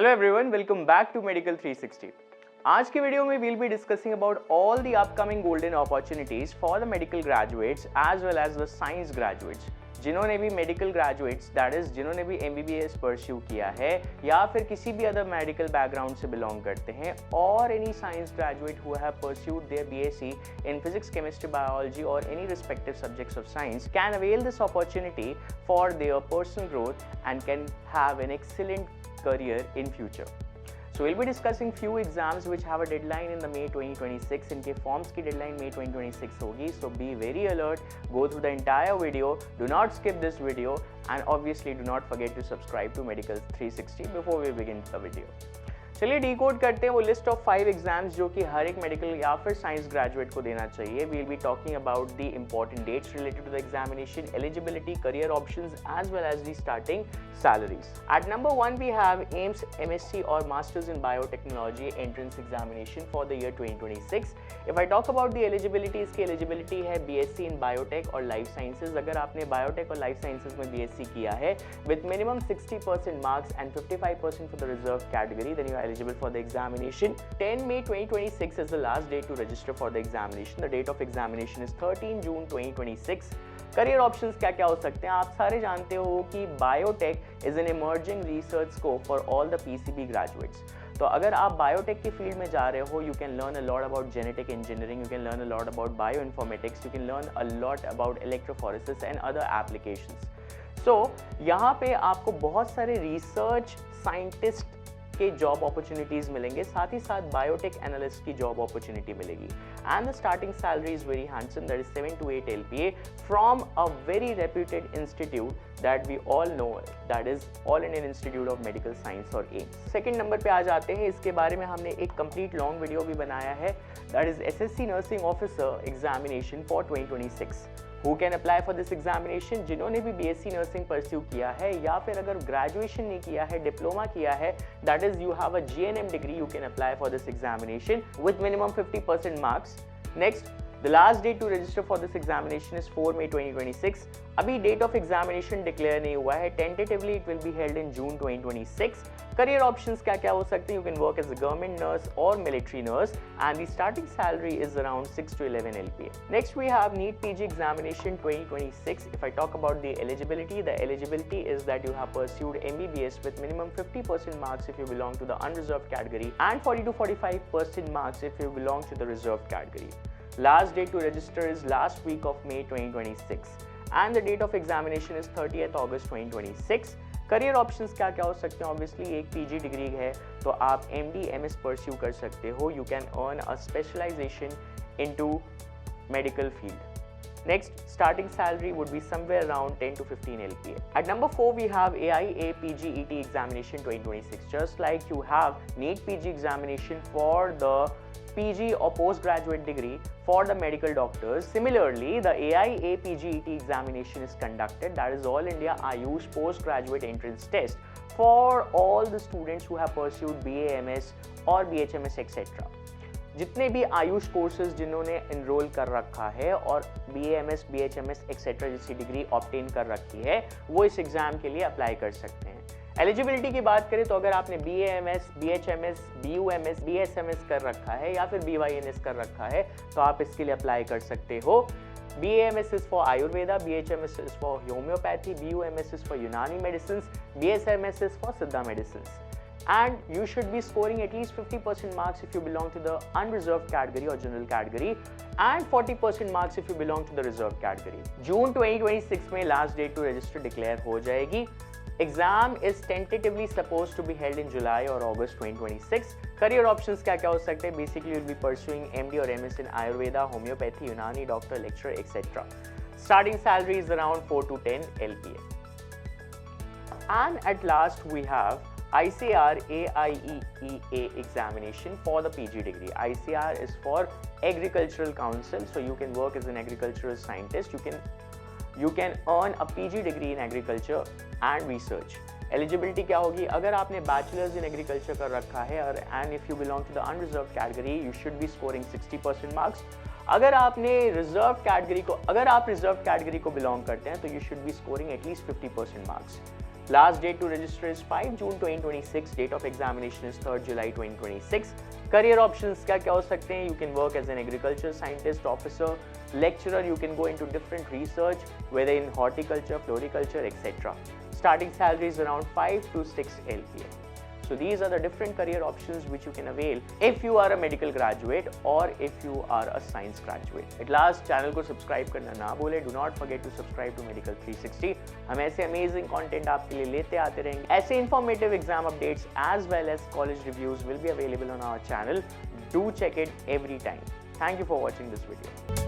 Hello everyone, welcome back to Medical 360. आज की video में we'll be discussing about all the upcoming golden opportunities for the medical graduates as well as the science graduates. जिन्होंने भी medical graduates, that is जिन्होंने भी MBBS pursue किया है या फिर किसी भी other medical background से belong करते हैं, और any science graduate who have pursued their BSc in physics, chemistry, biology or any respective subjects of science can avail this opportunity for their personal growth and can have an excellent career in future. So we'll be discussing few exams which have a deadline in the May 2026. इनके forms की deadline May 2026 होगी. So be very alert. Go through the entire video. Do not skip this video, and obviously do not forget to subscribe to Medical 360 before we begin the video. चलिए decode करते हैं वो list of 5 exams जो कि हर एक medical या फिर science graduate को देना चाहिए. We will be talking about the important dates related to the examination, eligibility, career options as well as the starting salaries. At number 1 we have AIIMS MSc or Masters in Biotechnology entrance examination for the year 2026. If I talk about the eligibility, इसकी eligibility है BSc in Biotech और Life Sciences. अगर आपने Biotech और Life Sciences में BSc किया है with minimum 60% marks and 55% for the reserved category, then you are eligible for the examination. 10 May 2026 is the last date to register for the examination. The date of examination is 13 June 2026. Career options क्या क्या हो सकते हैं? आप सारे जानते हो कि biotech is an emerging research scope for all the PCB graduates. तो अगर आप बायोटेक की फील्ड में जा रहे हो, you can learn a lot about genetic engineering, you can learn a lot about bio informatics, you can learn a lot about electrophoresis and other applications. So यहाँ पे आपको बहुत सारे रिसर्च साइंटिस्ट के जॉब अपॉर्चुनिटीज मिलेंगे, साथ ही साथ बायोटेक एनालिस्ट की जॉब अपॉर्चुनिटी मिलेगी. And the starting salary is very handsome, that is 7 to 8 LPA from a very reputed institute that we all know, that is all India institute of medical science और AIIMS. Second number पे आ जाते हैं. इसके बारे में हमने एक कंप्लीट लॉन्ग वीडियो भी बनाया है, that is SSC nursing officer examination for 2026. Who can apply for this examination? जिन्होंने भी BSc नर्सिंग परस्यू किया है या फिर अगर ग्रेजुएशन नहीं किया है, डिप्लोमा किया है, that is you have a GNM degree, you can apply for this examination with minimum 50% marks. Next, the last date to register for this examination is 4 May 2026. अभी डेट ऑफ एग्जामिनेशन डिक्लेयर नहीं हुआ है. Tentatively it will be held in June 2026. Career options क्या क्या हो सकते हैं? You can work as a government nurse और military nurse and the starting salary is around 6 to 11 LPA. Next we have NEET PG examination 2026. If I talk about the eligibility is that you have pursued MBBS with minimum 50% marks if you belong to the unreserved category and 40 to 45% marks if you belong to the reserved category. Last date to register is last week of May 2026 and the date of examination is 30th August 2026. Career options क्या क्या हो सकते हैं? Obviously एक PG degree है तो आप MD MS pursue कर सकते हो. You can earn a specialisation into medical field. Next, starting salary would be somewhere around 10 to 15 LPA. At number 4, we have AIA PGET examination 2026. Just like you have NEET PG examination for the PG or postgraduate degree for the medical doctors. Similarly, the AIA PGET examination is conducted. That is All India Ayush Postgraduate Entrance Test for all the students who have pursued BA MS or BHMS etc. जितने भी Ayush courses जिन्होंने enrol कर रखा है और BAMS, BHMS etcetera जैसी degree obtain कर रखी है, वो इस एग्जाम के लिए अप्लाई कर सकते हैं. एलिजिबिलिटी की बात करें तो अगर आपने BAMS, BHMS, BUMS, BSMS कर रखा है या फिर BYNS कर रखा है तो आप इसके लिए अप्लाई कर सकते हो. BAMS is for Ayurveda, BHMS is for homeopathy, BUMS is for Unani medicines, BSMS is for Siddha medicines. And you should be scoring at least 50% marks if you belong to the unreserved category or general category and 40% marks if you belong to the reserved category. June 2026 में last date to register declare हो जाएगी. Exam is tentatively supposed to be held in July or August 2026. Career options क्या क्या हो सकते हैं? Basically you'll be pursuing MD or MS in Ayurveda, homeopathy, Unani, doctor, lecturer, etc. Starting salary is around 4 to 10 LPA. And at last we have ICAR AIEEA examination for the PG degree. ICAR is for Agricultural Council, so you can work as an agricultural scientist. You can earn a PG degree in agriculture and research. Eligibility क्या होगी? अगर आपने bachelors in agriculture कर रखा है और and if you belong to the unreserved category you should be scoring 60% marks. अगर आपने रिजर्व कैटेगरी को बिलोंग करते हैं तो you should be scoring at least 50% marks. Last date to register is 5 June 2026. Date of examination is 3rd July 2026. Career options क्या क्या हो सकते हैं? You can work as an agriculture scientist, officer, lecturer. You can go into different research, whether in horticulture, floriculture, etc. Starting salary is around 5 to 6 LPA. So these are the different career options which you can avail if you are a medical graduate or if you are a science graduate. At last, channel को subscribe करना ना भूले. Do not forget to subscribe to Medical 360. हम ऐसे amazing content आपके लिए लेते आते रहेंगे. ऐसे informative exam updates as well as college reviews will be available on our channel. Do check it every time. Thank you for watching this video.